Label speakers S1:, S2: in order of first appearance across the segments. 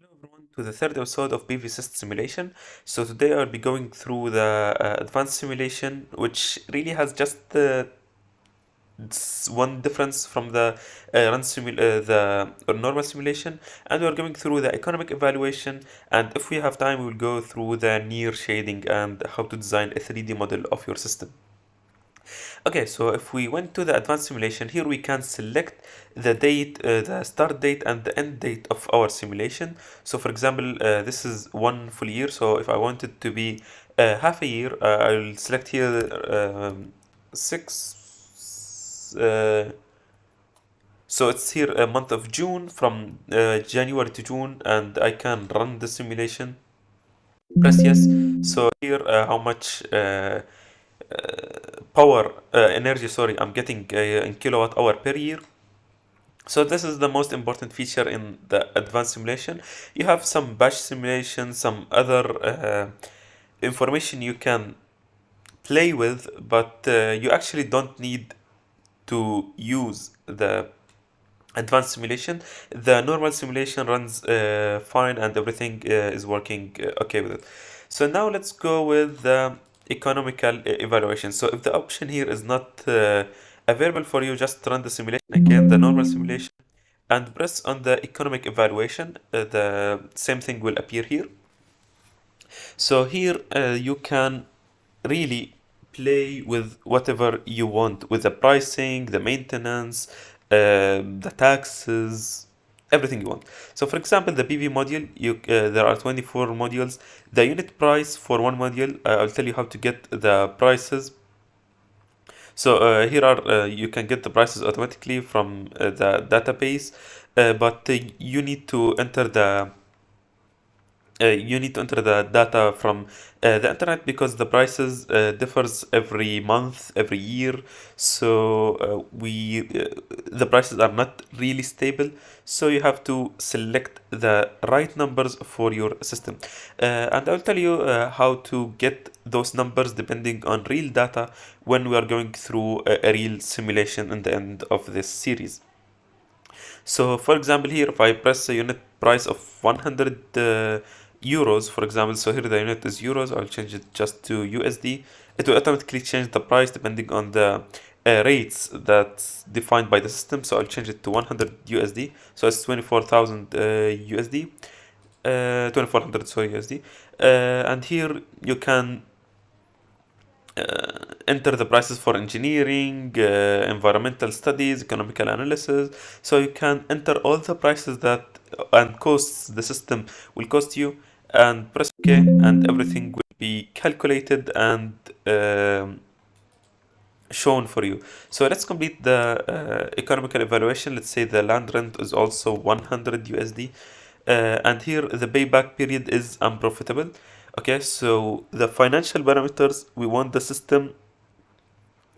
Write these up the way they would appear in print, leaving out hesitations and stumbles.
S1: Hello everyone to the third episode of PVSyst simulation. So today I'll be going through the advanced simulation, which really has just one difference from the normal simulation, and we're going through the economic evaluation. And if we have time, we'll go through the near shading and how to design a 3D model of your system. Okay, so if we went to the advanced simulation, here we can select the date, the start date and the end date of our simulation. So for example, this is one full year. So if I want it to be half a year, I'll select here six. So it's here a month of June from January to June, and I can run the simulation. Press yes. So here how much power energy, sorry, I'm getting in kilowatt hour per year. So this is the most important feature in the advanced simulation. You have some batch simulation, some other information you can play with, but you actually don't need to use the advanced simulation. The normal simulation runs fine and everything is working okay with it. So now let's go with the economical evaluation. So if the option here is not available for you, just run the simulation again, the normal simulation, and press on the economic evaluation. The same thing will appear here. So here you can really play with whatever you want, with the pricing, the maintenance, the taxes, everything you want. So for example, the PV module, there are 24 modules. The unit price for one module, I'll tell you how to get the prices. So here are you can get the prices automatically from the database, but you need to enter the data from the internet, because the prices differs every month, every year. So the prices are not really stable. So you have to select the right numbers for your system, and I'll tell you how to get those numbers depending on real data when we are going through a real simulation in the end of this series. So for example, here if I press a unit price of 100 euros, for example, so here the unit is euros, I'll change it just to USD. It will automatically change the price depending on the rates that's defined by the system. So I'll change it to 100 USD. So it's 24,000 USD. 2400, sorry, USD. And here you can enter the prices for engineering, environmental studies, economical analysis. So you can enter all the prices that and costs the system will cost you, and press OK, and everything will be calculated and shown for you. So let's complete the economical evaluation. Let's say the land rent is also 100 USD, and here the payback period is unprofitable. Okay, so the financial parameters, we want the system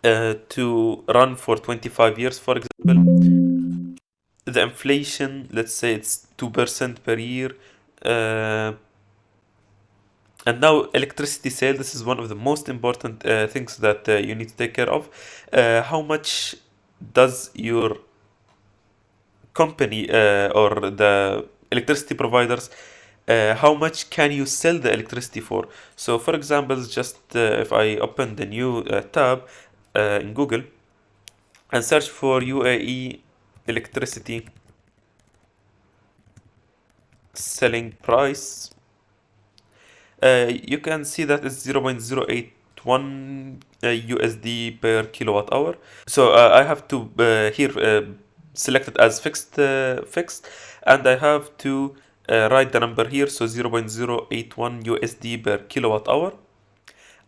S1: to run for 25 years, for example. The inflation, let's say it's 2% per year. And now electricity sale, this is one of the most important things that you need to take care of. How much does your company or the electricity providers, how much can you sell the electricity for? So for example, just if I open the new tab in Google and search for UAE electricity selling price, you can see that it's 0.081 USD per kilowatt hour. So I have to here select it as fixed, and I have to write the number here, so 0.081 USD per kilowatt hour.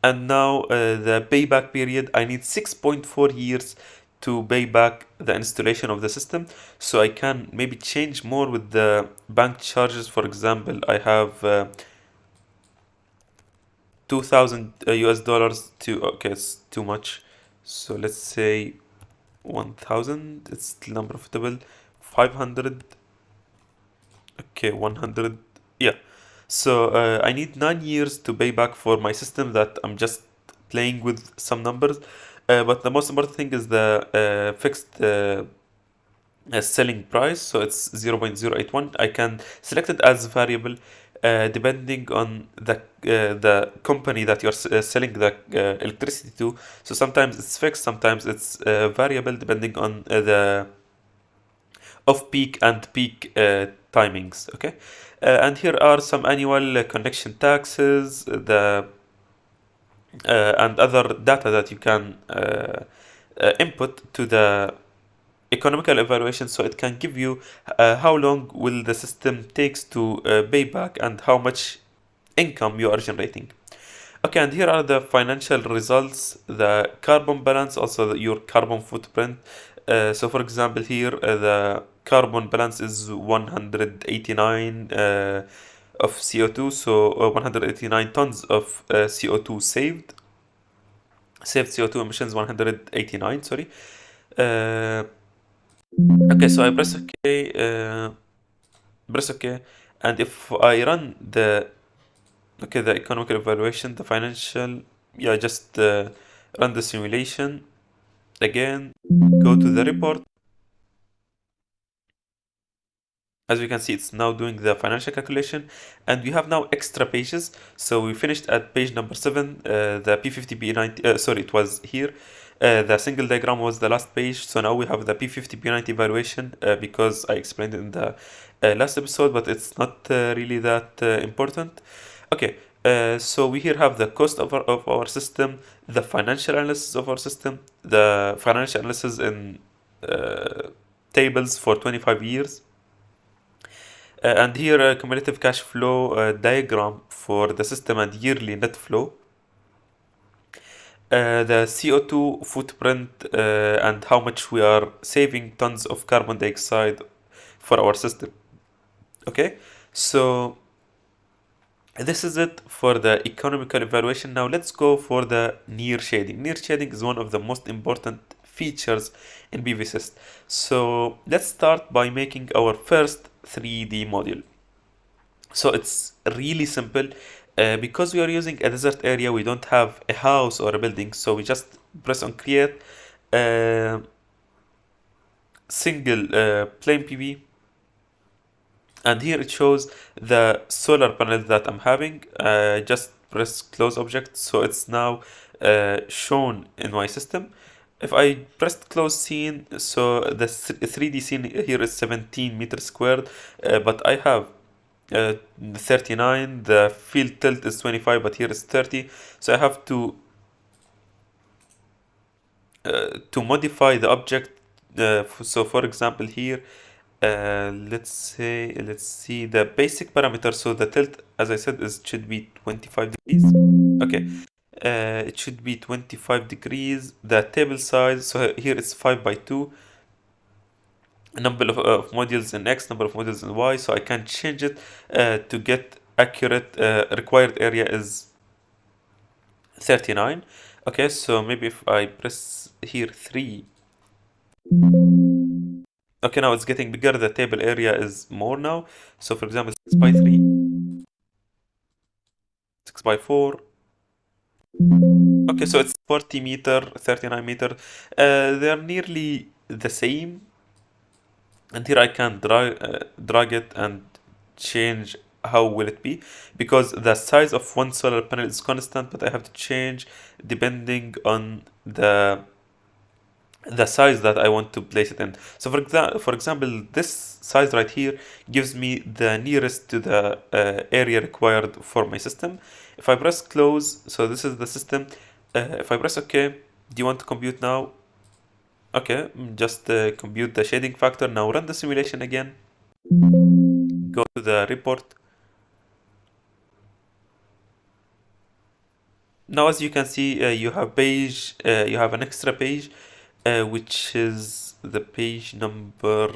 S1: And now the payback period, I need 6.4 years to pay back the installation of the system. So I can maybe change more with the bank charges. For example, I have 2000 US dollars to, okay, it's too much. So let's say 1000, it's still unprofitable. 500, okay, 100, yeah. So I need 9 years to pay back for my system that I'm just playing with some numbers. But the most important thing is the fixed selling price, so it's 0.081. I can select it as variable depending on the company that you're selling the electricity to. So sometimes it's fixed, sometimes it's variable depending on the off-peak and peak timings. Okay, and here are some annual connection taxes, the and other data that you can input to the economical evaluation, so it can give you how long will the system takes to pay back and how much income you are generating. Okay, and here are the financial results, the carbon balance, also your carbon footprint. So for example here the carbon balance is 189 of CO2, so 189 tons of CO2 saved CO2 emissions 189, sorry. Okay, so I press OK, and if I run the economical evaluation, the financial, yeah, just run the simulation again, go to the report. As we can see, it's now doing the financial calculation, and we have now extra pages. So we finished at page number 7, the P50P90, sorry, it was here. The single diagram was the last page, so now we have the P50P90 evaluation because I explained it in the last episode, but it's not really that important. Okay, so we here have the cost of our system, the financial analysis of our system, the financial analysis in tables for 25 years. And here a cumulative cash flow diagram for the system and yearly net flow. The CO2 footprint and how much we are saving tons of carbon dioxide for our system. Okay, so this is it for the economical evaluation. Now let's go for the near shading. Near shading is one of the most important features in PVSyst. So let's start by making our first 3D model. So it's really simple. Because we are using a desert area, we don't have a house or a building, so we just press on create single plane PV, and here it shows the solar panel that I'm having. Just press close object, so it's now shown in my system. If I pressed close scene, so the 3D scene here is 17 meters squared, but I have 39. The field tilt is 25, but here is 30. So I have to modify the object. So for example here, let's see the basic parameter. So the tilt, as I said, should be 25 degrees. Okay, it should be 25 degrees. The table size, so here it's 5 by 2. Number of modules in X, number of modules in Y, so I can change it to get accurate. Required area is 39. Okay, so maybe if I press here 3. Okay, now it's getting bigger. The table area is more now. So for example, 6 by 3, 6 by 4. Okay, so it's 40 meter, 39 meter. They're nearly the same. And here I can drag it and change how will it be, because the size of one solar panel is constant, but I have to change depending on the size that I want to place it in. So for example, this size right here gives me the nearest to the area required for my system. If I press close, so this is the system. If I press OK, do you want to compute now? Okay, just compute the shading factor. Now run the simulation again. Go to the report. Now, as you can see, you have an extra page, which is the page number,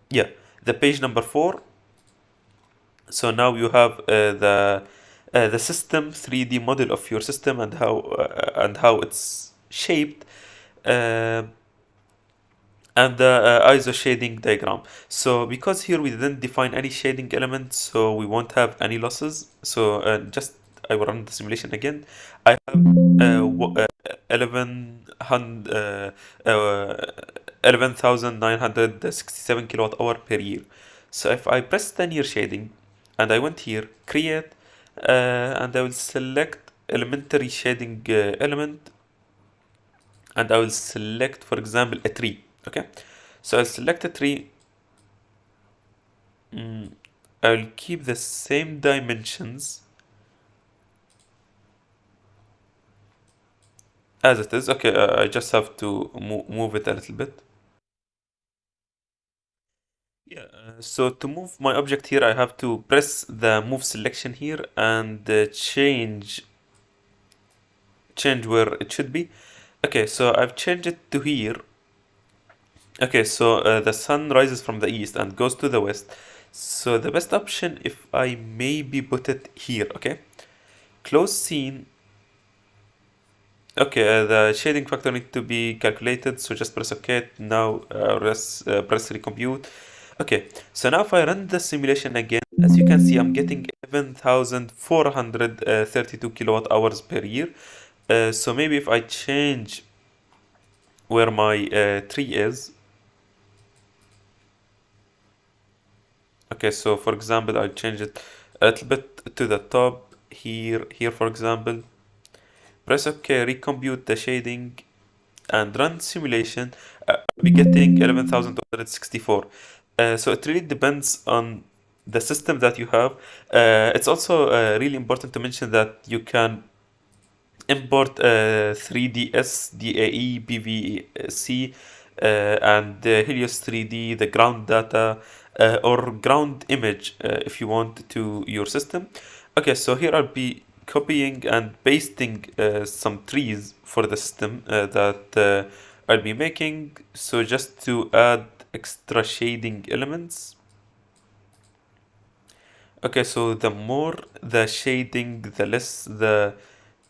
S1: the page number 4. So now you have the system 3D model of your system and how it's shaped. And the ISO shading diagram. So because here we didn't define any shading elements, so we won't have any losses. So I will run the simulation again. I have 1100 11,967 kilowatt hour per year. So if I press the near shading and I went here, create, and I will select elementary shading element, and I will select, for example, a tree. Okay, so I'll select a tree. I'll keep the same dimensions as it is. Okay, I just have to move it a little bit. Yeah, so to move my object here, I have to press the move selection here and change where it should be. Okay, so I've changed it to here. Okay, so the sun rises from the east and goes to the west. So the best option, if I maybe put it here, okay? Close scene. Okay, the shading factor need to be calculated, so just press OK. Now press recompute. Okay, so now if I run the simulation again, as you can see, I'm getting 11,432 kilowatt hours per year. So maybe if I change where my tree is. Okay, so for example, I'll change it a little bit to the top here, for example. Press OK, recompute the shading, and run simulation. I'll be getting 11,264. So it really depends on the system that you have. It's also really important to mention that you can import 3ds, DAE, PVC, and Helios 3D, the ground data, or ground image if you want to your system. Okay, so here I'll be copying and pasting some trees for the system that I'll be making. So just to add extra shading elements. Okay, so the more the shading, the less the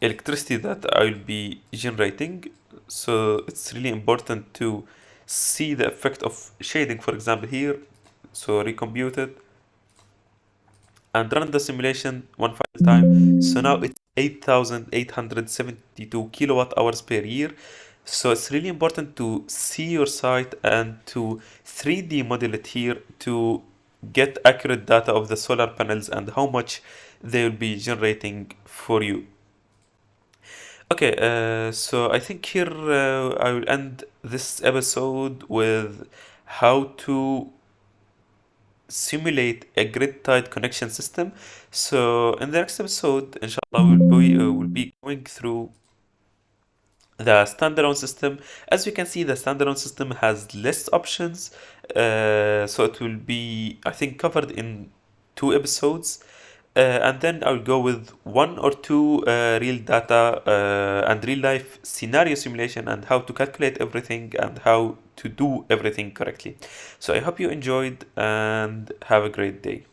S1: electricity that I'll be generating. So it's really important to see the effect of shading, for example, here. So recompute it and run the simulation one final time. So now it's 8,872 kilowatt hours per year. So it's really important to see your site and to 3D model it here to get accurate data of the solar panels and how much they will be generating for you. Okay, so I think here I will end this episode with how to simulate a grid-tied connection system. So in the next episode, inshallah, we'll be going through the standalone system. As you can see, the standalone system has less options, so it will be, I think, covered in 2 episodes. And then I'll go with 1 or 2 real data and real life scenario simulation and how to calculate everything and how to do everything correctly. So I hope you enjoyed and have a great day.